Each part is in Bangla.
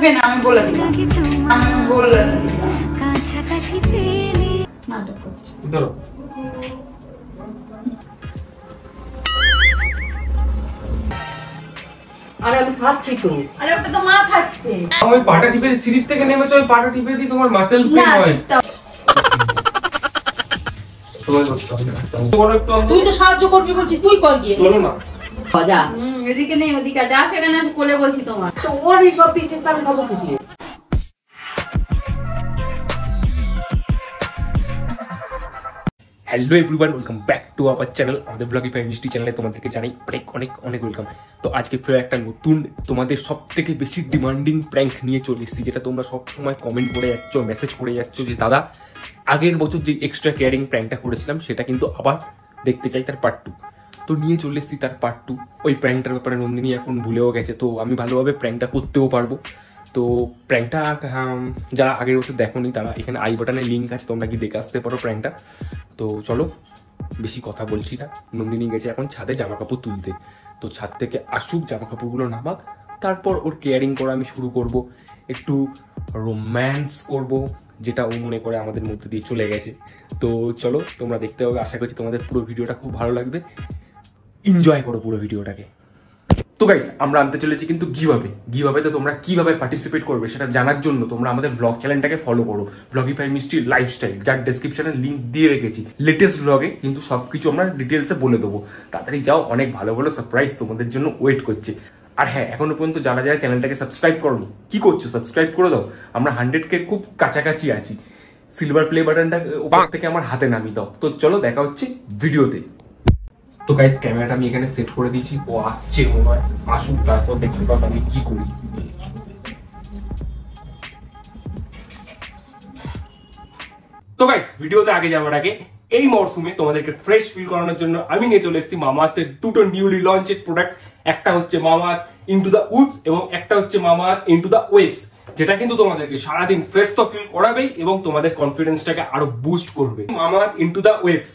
আসবে না, আমি বলে দিলাম। আমি বলে দিলাম। নাটক করছি। ধরো। আরে আমি খাচ্ছি তো। আরে ওটা তো মা খাচ্ছে। আমি পাটা টিপে সিঁড়ি থেকে নেমেছো, ওই পাটা টিপে দিই তোমার মাসেল পেন হয়। তুই তো সাহায্য করবি বলছিস, তুই কর গিয়ে। চলো না। যা। এদিকে নেই, ওদিকে যা, সেখানে আমি কোলে বসি তোমার। তো ওর এই সব দিচ্ছিস, আমি খাবো কি দিয়ে? Hello everyone, welcome back to our channel. আমাদের ব্লগিফাই মিষ্টি চ্যানেলে তোমাদেরকে জানাই অনেক অনেক অনেক ওয়েলকাম। তো আজকে ফের একটা নতুন তোমাদের সব থেকে বেশি ডিমান্ডিং প্র্যাঙ্ক নিয়ে চলে এসেছি, যেটা তোমরা সব সময় কমেন্ট করে যাচ্ছ, মেসেজ করে যাচ্ছ যে দাদা আগের বছর যে এক্সট্রা কেয়ারিং প্র্যাঙ্কটা করেছিলাম সেটা কিন্তু আবার দেখতে চাই, তার পার্ট 2। তো নিয়ে চলে এসেছি তার পার্ট 2। ওই প্র্যাঙ্কটার ব্যাপারে নন্দিনী এখন ভুলেও গেছে, তো আমি ভালোভাবে প্র্যাঙ্কটা করতেও পারবো। তো প্র্যাঙ্কটা যারা আগের বছর দেখোনি তারা এখানে আই বাটনে লিঙ্ক আছে, তোমরা কি দেখে আসতে পারো প্র্যাঙ্কটা। তো চলো, বেশি কথা বলছি না। নন্দিনী গেছে এখন ছাদে জামা কাপড় তুলতে, তো ছাদ থেকে আসুক, জামা কাপড়গুলো নামাক, তারপর ওর কেয়ারিং করা আমি শুরু করব, একটু রোম্যান্স করব, যেটা ও মনে করে আমাদের মধ্যে দিয়ে চলে গেছে। তো চলো, তোমরা দেখতে হবে। আশা করছি তোমাদের পুরো ভিডিওটা খুব ভালো লাগবে, এনজয় করো পুরো ভিডিওটাকে। তো গাইস, আমরা আনতে চলেছি কিন্তু গিভঅ্যাওয়ে। তো তোমরা কিভাবে পার্টিসিপেট করবে সেটা জানার জন্য তোমরা আমাদের ব্লগ চ্যানেলটাকে ফলো করো, ব্লগিফাই মিষ্টি লাইফস্টাইল, যার ডেসক্রিপশনে লিঙ্ক দিয়ে রেখেছি। লেটেস্ট ব্লগে কিন্তু সবকিছু আমরা ডিটেলসে বলে দেবো। তাড়াতাড়ি যাও, অনেক ভালো ভালো সারপ্রাইজ তোমাদের জন্য ওয়েট করছে। আর হ্যাঁ, এখনো পর্যন্ত যারা যারা চ্যানেলটাকে সাবস্ক্রাইব করোনি, কি করছো? সাবস্ক্রাইব করে দাও। আমরা 100K খুব কাছাকাছি আছি। সিলভার প্লে বাটনটা উপর থেকে আমার হাতে নামিয়ে দাও। তো চলো, দেখা হচ্ছে ভিডিওতে। তো গাইস, ক্যামেরাটা আমি এখানে সেট করে দিয়েছি, ও আসছে মনে হয়, আসুক, তারপর দেখতে পাবো আমি কি করি। তো গাইস, ভিডিওতে আগে যাওয়ার আগে এই মরসুমে তোমাদেরকে ফ্রেশ ফিল করানোর জন্য আমি নিয়ে চলে এসেছি মামাআর্থের দুটো নিউলি লঞ্চেড প্রোডাক্ট। একটা হচ্ছে মামাআর্থ ইনটু দ্য উডস এবং একটা হচ্ছে মামাআর্থ ইনটু দ্য ওয়েভস, যেটা কিন্তু তোমাদেরকে সারাদিন ফ্রেশ তো ফিল করাবেই এবং তোমাদের কনফিডেন্সটাকে আরো বুস্ট করবে। মামাআর্থ ইনটু দ্য ওয়েভস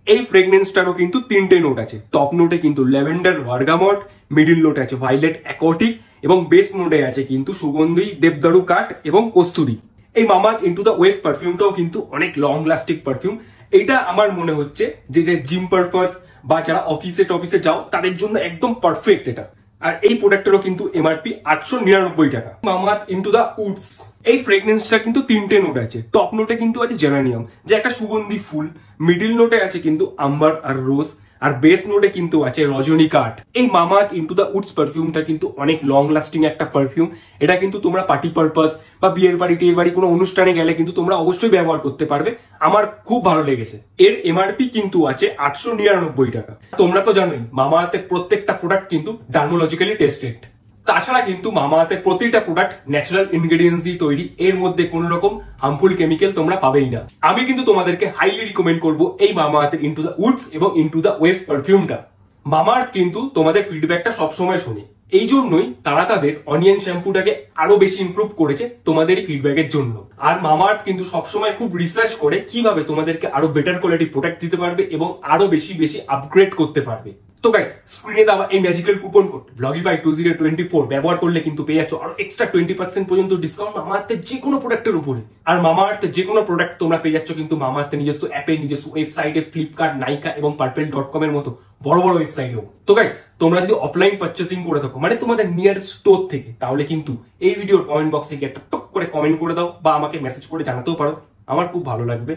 এই ফ্রেগনেন্সটারও কিন্তু 3টে নোট আছে। টপ নোটে কিন্তু ল্যাভেন্ডার বার্গামট, মিডিল নোটে আছে ভাইলেট অ্যাকোয়াটিক এবং বেস নোটে আছে কিন্তু সুগন্ধি দেবদারু কাঠ এবং কস্তুরি। এই মামাআর্থ ইনটু দ্য ওয়েভস পারফিউমটাও কিন্তু অনেক লং লাস্টিং পারফিউম। এটা আমার মনে হচ্ছে যে জিম পারপাস বা যারা অফিসে টফিসে যাও তাদের জন্য একদম পারফেক্ট এটা। আর এই প্রোডাক্টেরও কিন্তু এমআরপি 899 টাকা। মামাআর্থ ইনটু দ্য উডস এই ফ্রেগনেন্সটা কিন্তু 3টে নোট আছে। টপ নোটে কিন্তু আছে জেরানিয়াম, যে একটা সুগন্ধি ফুল, মিডিল নোটে আছে কিন্তু আম্বার আর রোজ, আর বেস নোটে কিন্তু আছে রজনী কাঠ। এই মামাআর্থ ইনটু দ্য উডস পারফিউমটা কিন্তু অনেক লং লাস্টিং একটা পারফিউম। এটা কিন্তু তোমরা পার্টি পারপাস বা বিয়ের বাড়ি টিয়ের বাড়ি কোনো অনুষ্ঠানে গেলে কিন্তু তোমরা অবশ্যই ব্যবহার করতে পারবে। আমার খুব ভালো লেগেছে। এর এমআরপি কিন্তু আছে 899 টাকা। তোমরা তো জানোই মামাআর্থের প্রত্যেকটা প্রোডাক্ট কিন্তু ডার্মোলজিক্যালি টেস্টেড। তাছাড়া কিন্তু মামাআর্থের প্রতিটা প্রোডাক্ট ন্যাচারাল ইনগ্রেডিয়েন্টস দিয়ে তৈরি, এর মধ্যে কোনো রকম হার্মফুল কেমিক্যাল তোমরা পাবেই না। আমি কিন্তু তোমাদেরকে হাইলি রিকমেন্ড করবো এই মামাআর্থের ইনটু দ্য উডস এবং ইনটু দ্য ওয়েভস পারফিউমটা। মামাআর্থ কিন্তু তোমাদের ফিডব্যাকটা সবসময় শোনে, এই জন্যই তারা তাদের অনিয়ন শ্যাম্পুটাকে আরো বেশি ইমপ্রুভ করেছে তোমাদের ফিডব্যাকের জন্য। আর মামাআর্থ কিন্তু সবসময় খুব রিসার্চ করে কিভাবে তোমাদেরকে আরো বেটার কোয়ালিটি প্রোডাক্ট দিতে পারবে এবং আরো বেশি বেশি আপগ্রেড করতে পারবে। তো গাইস, স্ক্রিনে দেওয়া এই ম্যাজিক্যাল কুপন কোড ব্লগিফাই 2024 ব্যবহার করলে কিন্তু পেয়ে যাচ্ছ আরো এক্সট্রা 20% পর্যন্ত ডিসকাউন্ট মামাআর্থের যে কোনো প্রোডাক্টের উপরে। আর মামাআর্থের যে কোনো প্রোডাক্ট তোমরা পেয়ে যাচ্ছ কিন্তু মামাআর্থের নিজস্ব অ্যাপে, নিজস্ব ওয়েবসাইটে, ফ্লিপকার্ট, নাইকা এবং পার্পেল.com এর মতো বড় বড় ওয়েবসাইটেও। তো গাইস, তোমরা যদি অফলাইন পারচেসিং করে থাকো, মানে তোমাদের নিয়ার স্টোর থেকে, তাহলে কিন্তু এই ভিডিওর কমেন্ট বক্সে গিয়ে একটা টক করে কমেন্ট করে দাও বা আমাকে মেসেজ করে জানাতেও পারো, আমার খুব ভালো লাগবে।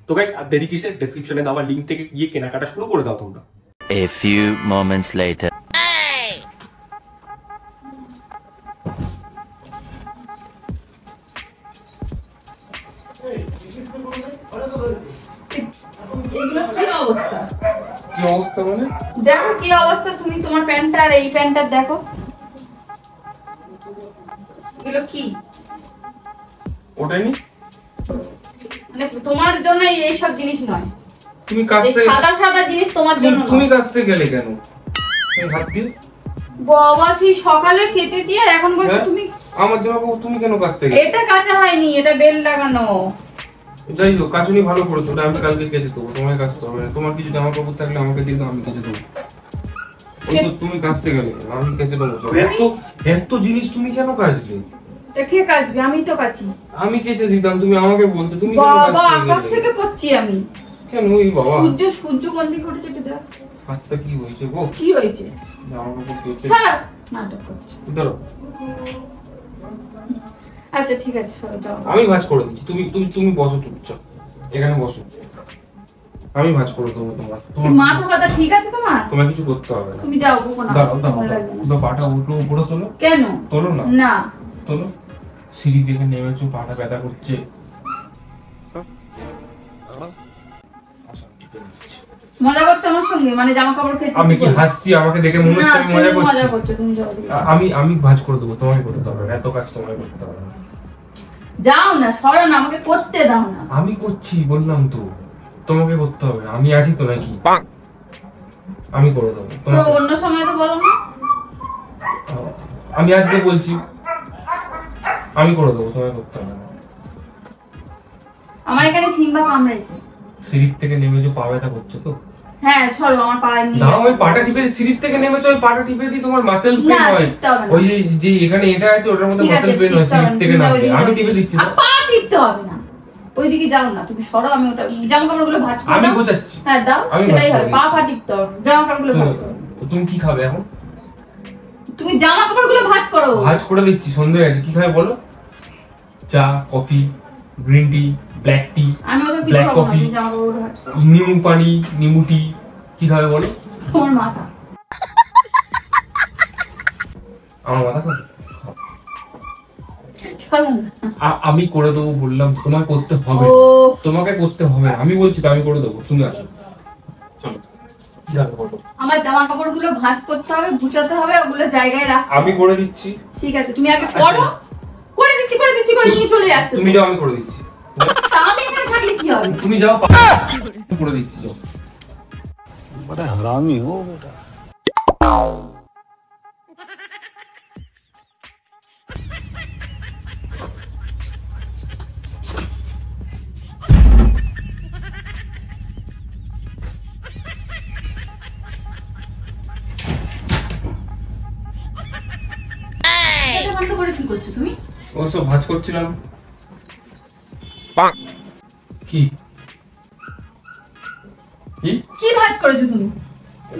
তো গাইস, আর দেরি কিসের, ডেসক্রিপশনে দেওয়া লিংক থেকে গিয়ে কেনাকাটা শুরু করে দাও তোমরা। A few moments later. দেখো কি অবস্থা, তুমি তোমার প্যান্টটা আর এই প্যান্টটা দেখো, এগুলো কি? ওটাই নি, মানে তোমার জন্য এই সব জিনিস নয়। তুমি কাছতে সাদা সাদা জিনিস তোমার জন্য নয়। তুমি কাছতে গেলে কেন? তুমি হাত দিয়ে বাবা, সেই সকালে খেতেছি আর এখন বলছো তুমি আমার জামা কাপড় তুমি কেন কাছতে গেলে? এটা কাঁচা হয়নি, এটা বেল লাগানো। যাই হোক, কাচুনি ভালো করেছো, ওটা আমি কালকে কেচে দেবো, তোমায় কাচতে হবে না। তোমার কিছু জামা কাপড় থাকলে আমাকে দিয়ে দাও, আমি কেচে দেবো। ওই তো তুমি কাচতে গেলে, আমি কেচে দেবো। এত জিনিস তুমি কেন কাচলে? তা কে কাচবে? আমি তো কাচি। আমি কেচে দিতাম, তুমি আমাকে বলতে। তুমি বাবা আকাশ থেকে পড়ছি আমি। কেন ওই বাবা? সূর্য কোন দিকে উঠেছে একটু দেখ। হাতটা কি হয়েছে গো? কি হয়েছে? জামা কাপড় ধুতে। ছাড়া নাটক করছি। ধরো। আচ্ছা ঠিক আছে সরো যাও। আমি ভাঁজ করে দিচ্ছি, তুমি বসো চুপচাপ, এখানে বসো। আমি ভাঁজ করে দেবো তোমার। মাথা ব্যথা ঠিক আছে তোমার? তোমার কিছু করতে হবে না। তুমি যাও বকো না। দাও পাটা উল্টো উপরে তোলো। কেন? তোলো না। না তোলো। সিঁড়ি থেকে নেমেছো, পাটা ব্যথা করছে। মজা করছো আমার সঙ্গে? মানে জামা কাপড় খেয়ে আমি কি হাসছি? আমাকে দেখে মনে হচ্ছে আমি মজা করছি। তুমি যাও। আমি ভাঁজ করে দেবো, তোমাকে করতে হবে না। এত কাজ তোমাকে করতে হবে না। যাও না, সরো না, আমাকে করতে দাও না। আমি করছি বললাম তো, তোমাকে করতে হবে না। আমি আছি তো নাকি? আমি করে দেবো। তো অন্য সময় তো বলো না। আমি আজকে বলছি আমি করে দেবো, তোমাকে করতে হবে না। আমার এখানে সিম্বা কামড়াইছে। সিঁড়ি থেকে নেমেছো, পা ব্যথা করছে তো? হ্যাঁ সরো, আমার পায়ে নিয়ে। না ওই পাটা টিপে, সিঁড়ি থেকে নেমেছো ওই পাটা টিপে দিই, তোমার মাসেল পেন হয়। ওই যে এখানে এটা আছে ওটার মধ্যে মাসেল পেন হয় সিঁড়ি থেকে নামলে। আমি টিপে দিচ্ছি। পা টিপতে হবে না, ওইদিকে যাও না, তুমি সরো। আমি ওটা জামা কাপড়গুলো ভাঁজ করে আমি দাও। গোছাচ্ছি। হ্যাঁ দাও, সেটাই হবে। পা টিপতে হবে, জামা কাপড়গুলো ভাঁজ করো। তুমি কি খাবে এখন? তুমি জামা কাপড়গুলো ভাঁজ করো। ভাঁজ করে দিচ্ছি, সন্ধ্যে আছে। কি খাবে বলো? চা, কফি, গ্রিন টি, ব্ল্যাক টি, আমি ওসব কিছু ব্ল্যাক খাবো না, কফি, তুমি জামা কাপড়গুলো ভাঁজ করো। নিমু পানি, নিমু টি, কি খাবে বলো? তোমার মাথা। আমার মাথা খাবে? চলো না। আমি করে দেবো বললাম, তোমাকে করতে হবে। তোমাকে করতে হবে, আমি বলছি তো আমি করে দেবো। তুমি আসো, চলো। কি খাবে বলো? আমার জামা কাপড়গুলো ভাঁজ করতে হবে, গুছাতে হবে, ওগুলো জায়গায় রাখ। আমি করে দিচ্ছি। ঠিক আছে, তুমি আগে করো। করে দিচ্ছি করে নিয়ে চলে যাচ্ছ। তুমি যাও, আমি করে দিচ্ছি। তা আমি এখানে থাকলে কি হবে? তুমি যাও, করে দিচ্ছি। যাও। बड़ा हरामी हो बेटा। এটা বন্ধ করে কি করছো তুমি? ওসব ভাঁজ করছিলাম। কি কি কি ভাঁজ করেছো তুমি?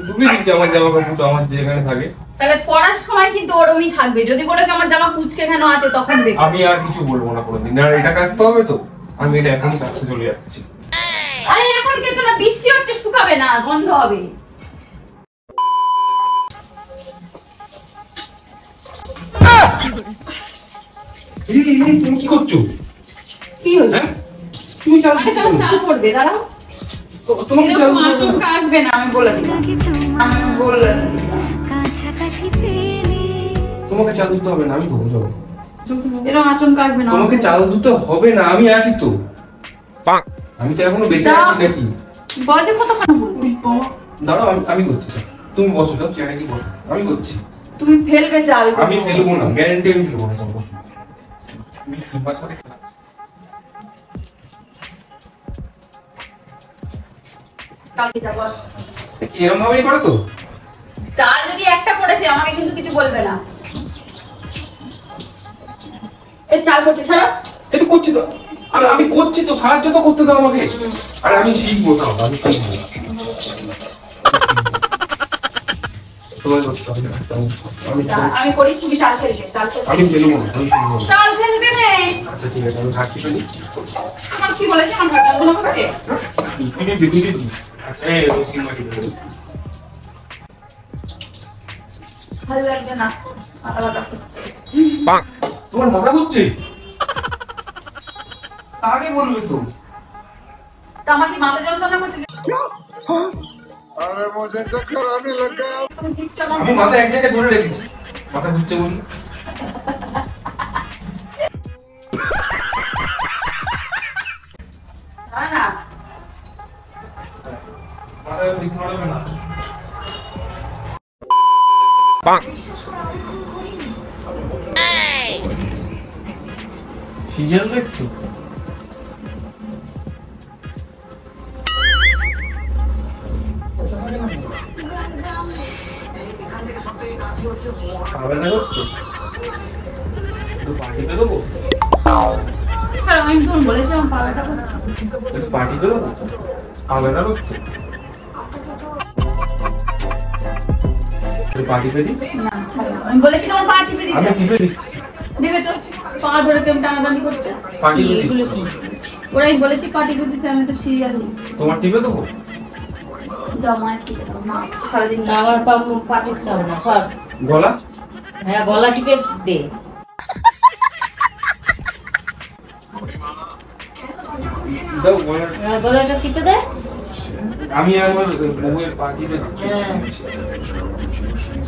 ডুবিয়ে দিচ্ছি আমার জামা কাপড়, আমার যেখানে থাকে। তাহলে পড়ার সময় কিন্তু ওরমই থাকবে। যদি বলেছো আমার জামা কুচকে কেন আছে, তখন দেখো। আমি আর কিছু বলবো না কোনোদিন। আর এটা কাচতে হবে তো, আমি এটা এখনই কাচতে চলে যাচ্ছি। আরে এখন কিন্তু না, বৃষ্টি হচ্ছে, শুকাবে না, গন্ধ হবে। তুমি কি করছো? কি হলো? হ্যাঁ? তুমি চাল আরে চলো, চাল পড়বে, দাঁড়াও। তোমাকে চাল এরকম আচমকা আসবে না, আমি বলে দিলাম। আমি বলে দিলাম। তোমাকে চাল দিতে হবে না, আমি ধরো যাবো। এরকম আচমকা আসবে না। তোমাকে চাল দিতে হবে না, আমি আছি তো। আমি তো এখনো বেঁচে আছি নাকি? বাজে কতক্ষণ বলবো? দাঁড়াও, আমি করছি। তুমি বসো, যাও চেয়ারে কি বসো, আমি করছি। তুমি ফেলবে চাল। আমি ফেলবো না, গ্যারান্টি আমি ফেলবো না। তুমি বসো। তুমি ফিল্পাস করে এরকম ভাবেই করে তো? চাল যদি একটা পড়েছে, আমাকে কিন্তু কিছু বলবে না। এই চাল করছে, ছাড়ো। এই তো করছি তো, আমি করছি তো, সাহায্য তো করতে দাও আমাকে। আরে আমি শিখবো না, আমি শিখবো। আমি করি, তুমি চাল ফেলবে। আমি ফেলবো না, আমি ফেলবো না। চাল ফেলবে নেই। আচ্ছা ঠিক আছে, আমি ঘাটতি ফেলি। আমার কি বলেছে? আমার ঘাটটা গুলো করতে। ভালো লাগবে না, মাথা ব্যথা করছে। তোমার মাথা ঘুরছে? আগে বলবে তো। তা আমার কি মাথা যন্ত্রণা করছে? अरे मुझे चक्कर आने लग गया। তুমি দিচ্ছো না। আমি মাথা এক জায়গায় ধরে রেখেছি, মাথা ঘুরছে বললে। না না, মাথা বেশি নড়বে না। সিজন দেখছো? আবেদন করছো? তো পার্টি টিপে দেবো? আর আমি তোমার বলেছি আমার পালাটা করতে। একটু পার্টি দেবো? আলাদা হচ্ছে পার্টি পেদি? না ছাড়ো, আমি বলেছি তোমার পা টিপে দিতে। আমি টিপে দিচ্ছি। দেবে তো, পা ধরে কেমন টানাটানি করছে। পার্টি পেদি? এগুলো কি? ওরাই বলেছি পা টিপে দিতে, আমি তো সিরিয়াল নিই। তোমার টিপে দেবো? দাও মায়ের টিপে দাও, মা সারাদিন না আমার পা টিপতে হবে না সর। গলা? হ্যাঁ গলা টিপে দে। দাও গলা। হ্যাঁ, গলাটা টিপে দে। আমি আমার বউয়ের পা টিপে দিচ্ছি। হ্যাঁ।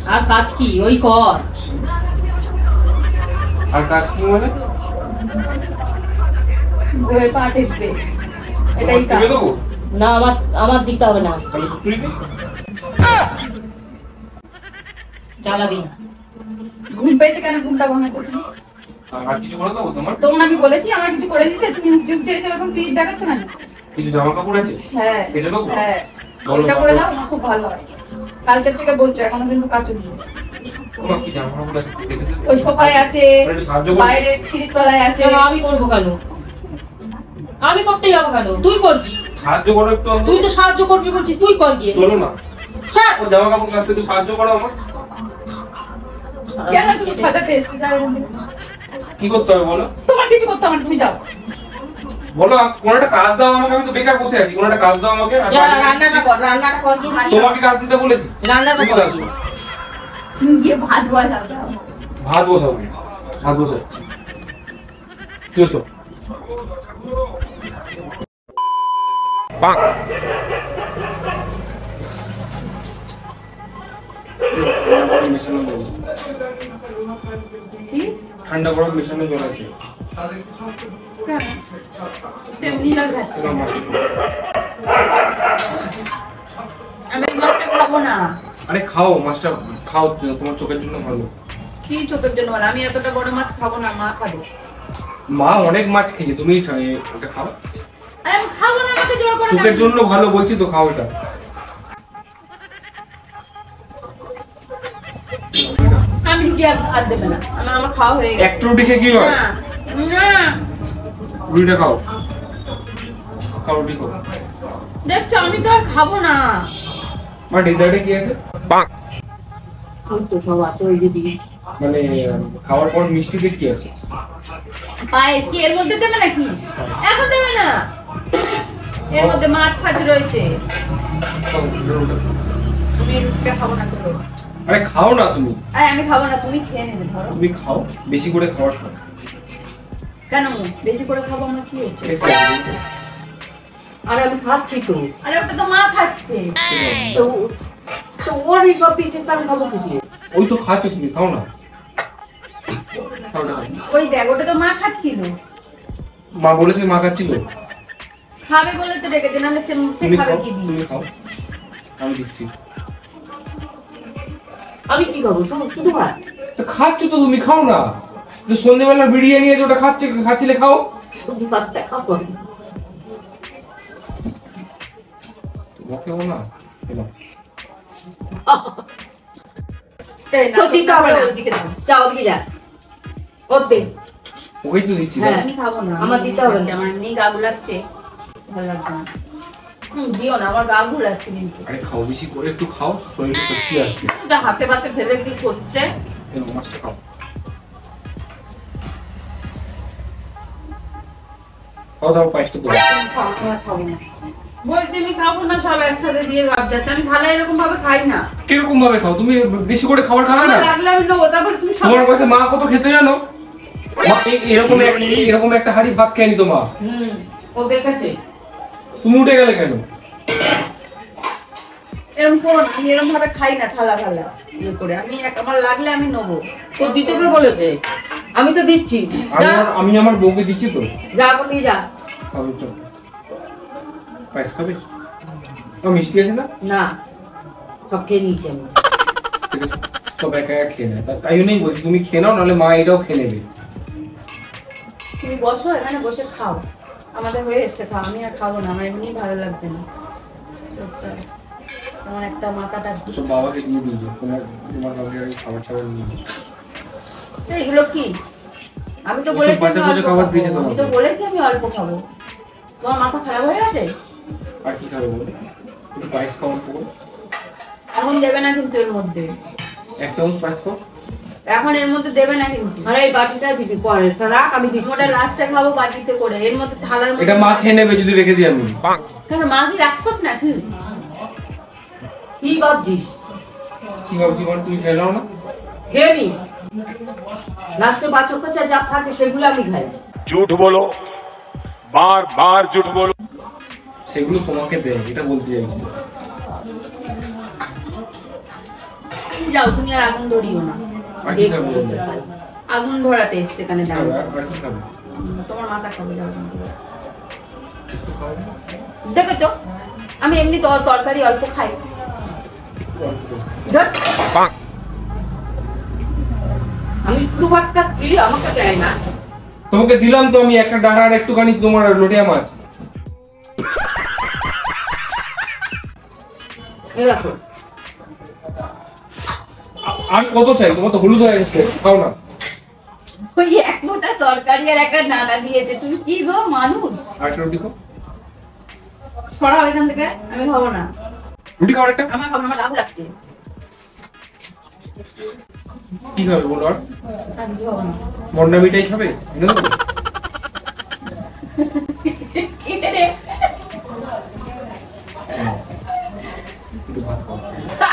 আর কাজ কি ওই কর। আর কাজ কি মানে? বউয়ের পা টিপবে, এটাই কাজ। টিপে দেবো? না আমার দিতে হবে না। তাহলে সুতরি দি? চালাবি না। ঘুম পেয়েছে কেন? ঘুমটা ভাঙাচ্ছো তুমি? আর কিছু করে দেবো তোমার? তখন আমি বলেছি আমার কিছু করে দিতে, তুমি যুগ যে সেরকম পিস দেখাচ্ছ না। কিছু জামা কাপড় আছে? হ্যাঁ কেটে দেবো? হ্যাঁ, বলো এটা না। করে দাও, আমার খুব ভালো হয়। কালকে থেকে বলছো, এখনো কিন্তু কাজ চলছে। তোমার কি জামা কাপড় আছে? কেটে দেবো? ওই সোফায় আছে, একটু সাহায্য করো। বাইরে সিঁড়ির তলায় আছে। কেন আমি করবো কেন? আমি করতে যাবো কেন? তুই করবি। সাহায্য করো একটু আমাকে। তুই তো সাহায্য করবি বলছিস, তুই কর গিয়ে। চলো না। ছাড়। ও জামা কাপড় কাচতে একটু সাহায্য করো আমাকে। কেন তুমি খাতাতে এসে যাও এরকম? কি করতে হবে বলো? তোমার কিছু করতে হবে না, তুমি যাও। বলো কোনো একটা কাজ দাও আমাকে, আমি তো বেকার বসে আছি। কোনো একটা কাজ দাও আমাকে। আর যা বাড়ি- রান্নাটা কর, রান্নাটা কর গিয়ে। তোমাকে কাজ দিতে বলেছি। রান্নাটা তুমি কর কাজ গিয়ে। করো। তুমি গিয়ে ভাত বসাও, যাও। ভাত বসাবো। ভাত বসাচ্ছি। চলো চলো। মেশানো জল। কি? ঠান্ডা গরম মেশানো জল আছে। কেন? তেমনি লাগবে। তোমার মাছটা- আমি এই মাছটা খাবো না। আরে খাও মাছটা, খাও, তোমার চোখের জন্য ভালো। কি চোখের জন্য ভালো? আমি এতটা বড় মাছ খাবো না, মা খাবে। মা অনেক মাছ খেয়েছে, তুমি ওটা খাও। আরে আমি খাবো না, আমাকে জোর করে চোখের দাও। জন্য ভালো বলছি তো, খাও এটা। আমি রুটি আর দেবে না, আমার খাওয়া হয়ে গেছে। একটা রুটি খেয়ে কি হয়? না না, রুটিটা খাও। খাও রুটি খাও। দেখছো আমি তো আর খাবো না। মা ডেজার্টে কি আছে? ওই তো সব আছে, ওই যে দিয়েছি। মানে খাওয়ার পর মিষ্টিতে কি আছে? পায়েস কি এর মধ্যে দেবে নাকি? এখন দেবে না, এর মধ্যে মাছ ফাছ রয়েছে। খাও, রুটিটা খাও। আমি এই রুটিটা খাবো না তো। আরে খাও না তুমি। আরে আমি খাবো না, তুমি খেয়ে নেবে। ধরো। তুমি খাও, বেশি করে খাওয়ার খাও। কেন বেশি করে খাবো? আমার কি হচ্ছে? এটা খাও। আরে আমি খাচ্ছি তো। আরে ওটা তো মা খাচ্ছে। তো তো ওর এই সব দিচ্ছে, তা আমি খাবো কি দিয়ে? ওই তো খাচ্ছ তুমি, খাও না। খাও না। ওই দেখ, ওটা তো মা খাচ্ছিল। মা বলেছে মা খাচ্ছিল। খাবে বলে তো ডেকেছে, নাহলে সে তুমি খাবে খাও, কি দিয়ে? তুমি খাও। আমি দিচ্ছি। আমি কি খাবো? শুধু ভাত। তো খাচ্ছ তো তুমি, খাও না। তো সন্ধ্যেবেলা বিরিয়ানি আছে, ওটা খাচ্ছিলে, খাও। শুধু ভাতটা খাবো আমি। তোমাকেও না এলাম। এই না, তো দিতে হবে না। ওদিকে দাও। যা ওদিকে যা। ওতে। ওকেই তো দিচ্ছি। হ্যাঁ। আমি খাবো না, আমার দিতে হবে না। আমার এমনি গা গুলাচ্ছে, ভালো লাগছে না। দিও না, আমার গা গুলাচ্ছে কিন্তু। আরে খাও, বেশি করে একটু খাও, শরীরে শক্তি আসবে। যা হাতে পাতে ফেলে কি করছে? এই মাছটা খাও। খাও, দাও পায়েসটা দাও। আমার খাবো না। বলছি আমি খাবো না, সব একসাথে দিয়ে গাব যাচ্ছে। আমি খালা এরকম ভাবে খাই না। কিরকম ভাবে খাও তুমি? বেশি করে খাবার খাবে না? আমার লাগলে আমি নেবো, তারপরে তুমি সব। তোমার কাছে মা কত খেতে জানো? মা এরকম একটা হাড়ি ভাত খেয়ে নিত মা। ও দেখেছে। তুমি উঠে গেলে কেন? এরকম করো না, আমি এরকম ভাবে খাই না থালা থালা ইয়ে করে। আমি আমার লাগলে আমি নেবো। তোর দিতে কে বলেছে? আমি তো দিচ্ছি। যা আমি আমার বউকে দিচ্ছি তো। যা কোথায় যা। খাবে চল। পায়েস খাবে? মিষ্টি আছে না? না সব খেয়ে নিয়েছি আমি। ঠিক আছে, সব একা একা খেয়ে নেয়। তাই জন্যই বলছি তুমি খেয়ে নাও, নাহলে মা এটাও খেয়ে নেবে। তুমি বসো, এখানে বসে খাও। আমাদের হয়ে এসছে খাও, আমি আর খাবো না, আমার এমনি ভালো লাগছে না। আমার একটা মাথাটা সব বাবাকে দিয়ে দিয়েছে, তোমার বাবাকে খাবার টাবার নিয়ে। এগুলো কি? আমি তো বলেছি বাচ্চা আমি বাচ্চা খাবার দিয়েছে আমি তো বলেছি আমি অল্প খাবো। তোমার মাথা খারাপ হয়ে গেছে? আর কি খাবে বলে? একটু পায়েস খাওয়ার পর এখন দেবে না কিন্তু এর মধ্যে। এক চামচ পায়েস খাও। এখন এর মধ্যে দেবে না কিন্তু। আরে এই বাটিটা দিবি পরে, তা রাখ আমি দিচ্ছি। ওটা লাস্টে খাবো বাটিতে করে, এর মধ্যে থালার মধ্যে। এটা মা খেয়ে নেবে যদি রেখে দিই আমি। কেন মা কি রাক্ষস নাকি? কি ভাবছিস? কি ভাবছি বল, তুই খেয়ে নাও না? খেয়ে নি, লাস্টে বাচ্চা কাচ্চা যা থাকে সেগুলো আমি খাই। झूठ बोलो, बार बार झूठ बोलो। সেগুলো তোমাকে দেয়, এটা বলতে চাইছি। যাও তুমি আর আগুন ধরিও না। আর কি খাবে বলো? আগুন ধরাতে এসছে এখানে খাবে, দাঁড়িয়ে। আর কি খাবে? তোমার মাথা খাবে, যাও। দেখেছো আমি এমনি তরকারি অল্প খাই। ধুর। আমি শুধু ভাত খাচ্ছি, আমাকে দেয় না। তোমাকে দিলাম তো আমি একটা ডাঁটা আর একটুখানি তোমার লোটিয়া মাছ। এই দেখো, আর কত চাই? তোমার তো হলুদ হয়ে গেছে, খাও না। ওই এক মোটা তরকারি আর একটা ডাঁটা দিয়েছে, তুমি কি গো মানুষ? আর একটা রুটি খাও। সরাও এখান থেকে, আমি খাবো না। রুটি খাও একটা। আমার খাবো না, আমার রাগ লাগছে। কি খাবে বলো? আর আমি খাবো না। মন্ডা মিঠাই খাবে? এনে দেবো? কিনে নে। একটু ভাত খাও।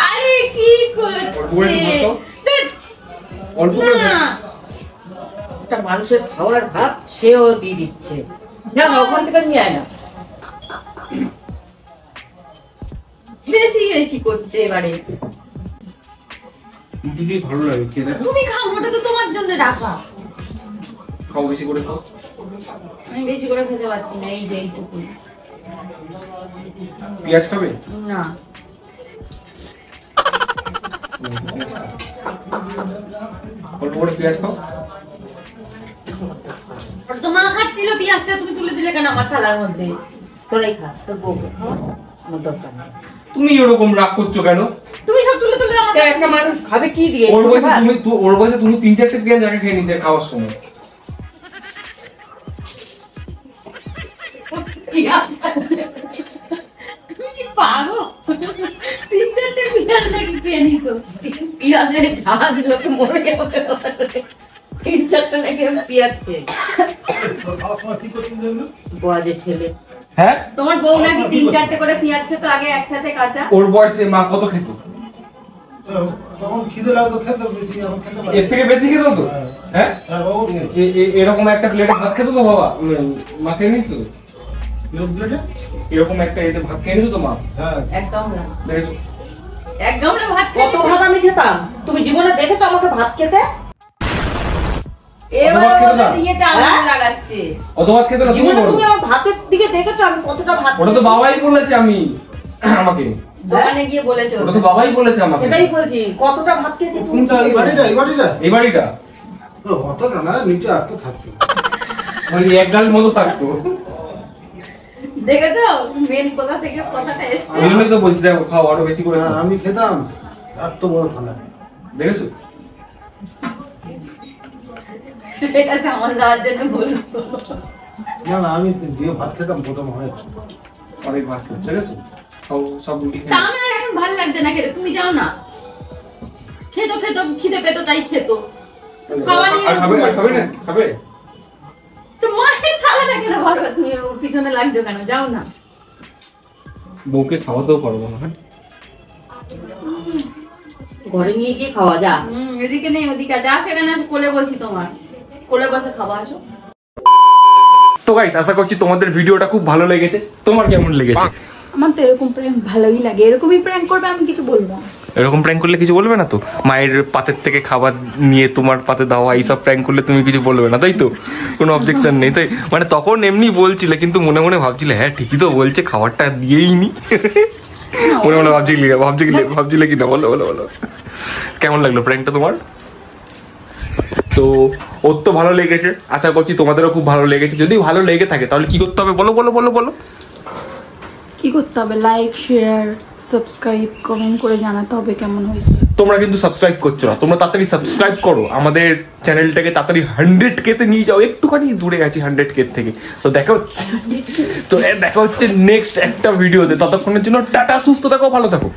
আরে কি অল্প করে একটু ভাত খাও। করছে? অল্প করে না খাও। একটা মানুষের খাওয়ার ভাত সেও দিয়ে দিচ্ছে, জানো ওখান থেকে নিয়ে আয় না। বেশি বেশি করছে এবারে। রুটি দিয়ে ভালো লাগে খেতে। তুমি খাও, ওটা তো তোমার জন্য রাখা। খাও, বেশি করে খাও। আমি বেশি করে খেতে পারছি না, এই যে এইটুকু। পেঁয়াজ খাবে? না অল্প করে পেঁয়াজ খাও। ওটা তো মা খাচ্ছিল পেঁয়াজটা, তুমি তুলে দিলে কেন আমার থালার মধ্যে? তোরাই খা, তোর বউ খাও, আমার দরকার নেই। তুমি এরকম রাগ করছো কেন? তুমি সব তুলে তুলে আমার তা একটা মানুষ খাবে কি দিয়ে? ওর বয়সে ওর বয়সে তুমি 3-4টে পেঁয়াজ আগে খেয়ে নিতে খাওয়ার সময়। তুমি কি পাগো? 3-4টে পেঁয়াজ নাকি খেয়ে নিত? পেঁয়াজের ঝাঁজ লোকে মরে যাবে। 3-4টা নাকি আমি পেঁয়াজ খেয়ে বয়াজে ছেলে। হ্যাঁ, তোমার বউ নাকি 3-4টে করে পেঁয়াজ খেতো আগে একসাথে কাঁচা? ওর বয়সে মা কত খেত? তখন খিদে লাগতো খেতে বেশি, এখন খেতে পারে। এর থেকে বেশি খেত তো? হ্যাঁ, হ্যাঁ বাবু, এরকম একটা প্লেটে ভাত খেত তো বাবা? মা খেয়ে নিত? এরকম একটা এতে ভাত খেয়ে নিত তো মা? হ্যাঁ একদম না, দেখেছো? একদম না। ভাত কত ভাত আমি খেতাম, তুমি জীবনে দেখেছো আমাকে ভাত খেতে? এবারে অত ভাত খেতো না? ওদের ইয়েতে আগুন লাগাচ্ছে। অত ভাত খেত না তুমি? জীবনে বলো। তুমি আমার ভাতের দিকে দেখেছো আমি কতটা ভাত ওটা তো খেয়েছি? বাবাই বলেছে আমি আমাকে। দোকানে গিয়ে বলেছো। ওটা তো বাবাই বলেছে আমাকে। সেটাই বলছি, কতটা ভাত খেয়েছি তুমি কোনটা? এই বাড়িটা, এই বাড়িটা? এই বাড়িটা অতটা না, নিচে আর তো থাকতো। ওই এক গাল মতো থাকতো। দেখেছো মেন কোথা থেকে কথাটা এসছে? ওই জন্যই তো বলছি, দেখো খাও, আরো বেশি করে হ্যাঁ, খাও। আমি খেতাম এত বড় থালা। দেখেছো? এটা সামান দেওয়ার জন্য বলবো। না না, আমি দিয়ে ভাত খেতাম প্রথম হয়েছে। অনেক ভাত খেয়েছো, দেখেছো? খাও, সব রুটি তা খেয়ে। আমার এখন ভালো লাগছে না খেতে, তুমি যাও না। খেতো খেতো খিদে পেতো তাই খেতো। খাওয়া নিয়ে আর খাবে? আর খাবে না? খাবে? তো মায়ের থালাটা কেন ভরবে? তুমি ওর পিছনে লাগছো কেন? যাও না। বউকে খাওয়াতেও পারবো না। হ্যাঁ, ঘরে নিয়ে গিয়ে খাওয়া যা। এদিকে নেই ওদিকে আছে, আসো এখানে আসো, কোলে বসি তোমার। কোলে বসে খাওয়া, আসো। তো গাইস, আশা করছি তোমাদের ভিডিওটা খুব ভালো লেগেছে। তোমার কেমন লেগেছে? আমার তো এরকম প্র্যাঙ্ক ভালোই লাগে, এরকমই প্র্যাঙ্ক করবে, আমি কিছু বলবো না। এরকম প্র্যাঙ্ক করলে কিছু বলবে না তো? মায়ের পাতের থেকে খাবার নিয়ে তোমার পাতে দেওয়া, এইসব প্র্যাঙ্ক করলে তুমি কিছু বলবে না, তাই তো? কোনো অবজেকশন নেই তাই? মানে তখন এমনি বলছিলে কিন্তু মনে মনে ভাবছিলে হ্যাঁ ঠিকই তো বলছে, খাবারটা দিয়েই নি। মনে মনে ভাবছিলে কি না? বলো বলো বলো, কেমন লাগলো প্র্যাঙ্কটা তোমার? তো ওর তো ভালো লেগেছে, আশা করছি তোমাদেরও খুব ভালো লেগেছে। যদি ভালো লেগে থাকে তাহলে কি করতে হবে বলো বলো বলো বলো। কি করতে হবে? লাইক, শেয়ার, সাবস্ক্রাইব কমেন্ট করে জানাতে হবে কেমন হয়েছে। তোমরা কিন্তু সাবস্ক্রাইব করছো না, তোমরা তাড়াতাড়ি সাবস্ক্রাইব করো, আমাদের চ্যানেলটাকে তাড়াতাড়ি 100K তে নিয়ে যাও। একটুখানি দূরে আছি 100K থেকে। তো দেখা হচ্ছে নেক্সট একটা ভিডিওতে। ততক্ষণের জন্য টাটা, সুস্থ থাকো, ভালো থাকো।